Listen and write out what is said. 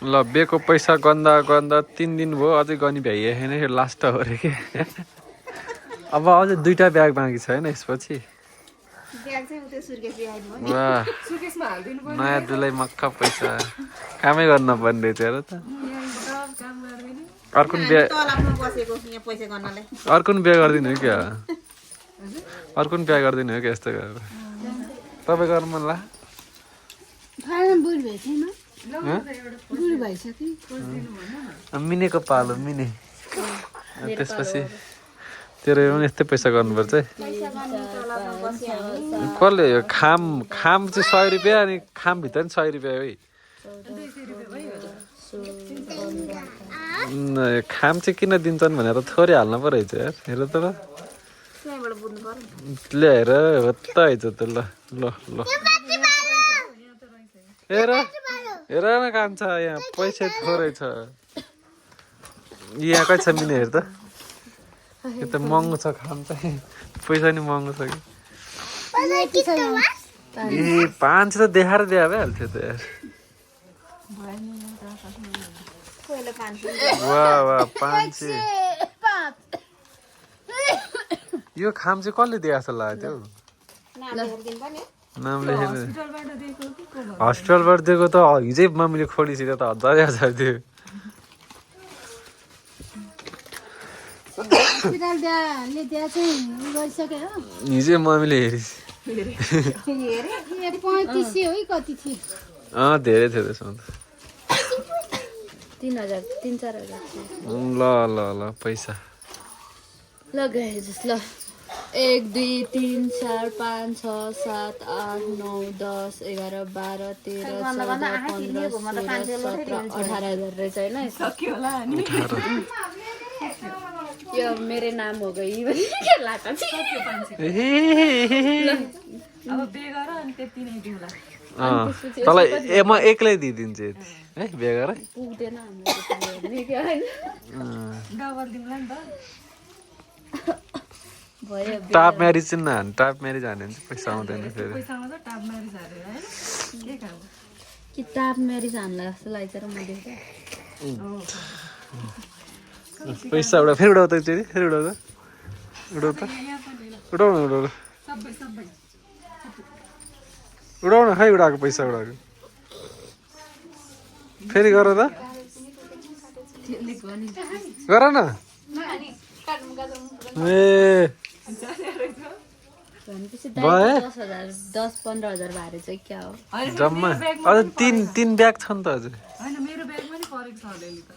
ल बेको पैसा गन्दा गन्दा 3 दिन भयो अझै गनी भ्याइएन लास्ट हो रे के अब अझै 2टा ब्याग बाँकी छ हैन यसपछि वाह नयाँ दुलाई मक्का पैसा कामै गर्न पर्ने रहेछ हेर त अर्कुन बिहा गर्दिनु हो क्या अर्कुन बिहा गर्दिनु हो क्या यस्तो गरेर तपाईँ गर्नु मन ला मिनेको पालो मिने त्यसपछि तेरो पनि यस्तै पैसा गर्नुपर्छ है कसले यो खाम चाहिँ 100 रुपियाँ अनि खाम भित्र नि 100 रुपियाँ है खाम चाहिँ किन दिन्छन् भनेर थोरै हाल्नु पो रहेछ यार हेर त ल्याएर हो त आइज त ल ल ल हेर हेर न कान्छ यहाँ पैसा थोरै छ यहाँ कहाँ छ मिने हेर त यो त महँगो छ खाम चाहिँ पैसा नि महँगो छ कि ए 5 त देखाएर दिए भइहाल्थ्यो त यार वाह वाह 5 यो खाम चाहिँ कसले दिए जस्तो लाग्यो नाम लेखेर हस्पिटलबाट दिएको त हिजै मम्मीले खोलिसित त 1000 दियो हिजै मम्मीले हेरिस धेरै थियो त्यसमा त 3,000 ल ल ल पैसा ल गाइस ल 1 2 3 4 5 6 7 8 9 10 11 12 13 14 15 16 17 18,000 रहेछ हैन सक्यो होला अनि यो मेरो नाम हो गई के लाटा सक्यो 500 अब बे गर अनि त्यति नै दिउला तँलाई म एक्लै दिइदिन्छु है बिहे गर पुग्दैन हाम्रो के हैन डबल दिउँला नि त भयो टाप म्यारिज चाहिँ नहान टाप म्यारिज हाने भने चाहिँ पैसा आउँदैन फेरि पैसा आउँछ टाप म्यारिज हारेर हैन के काम कि टाप म्यारिज हान्ला जस्तो लाग्छ र मैले पैसा उडा फेरि उडाउ त एकचोटि फेरि उडाउ त उडाउ त उडाउ न उडाउ न खै उडाएको पैसा उडाएको फेरि गर त गर न ए 10-15,000 भारे चाहिँ क्या हो जम्मा अझ 3 ब्याग छ नि त अझै हैन मेरो ब्यागमा नि परेको छ अलिअलि त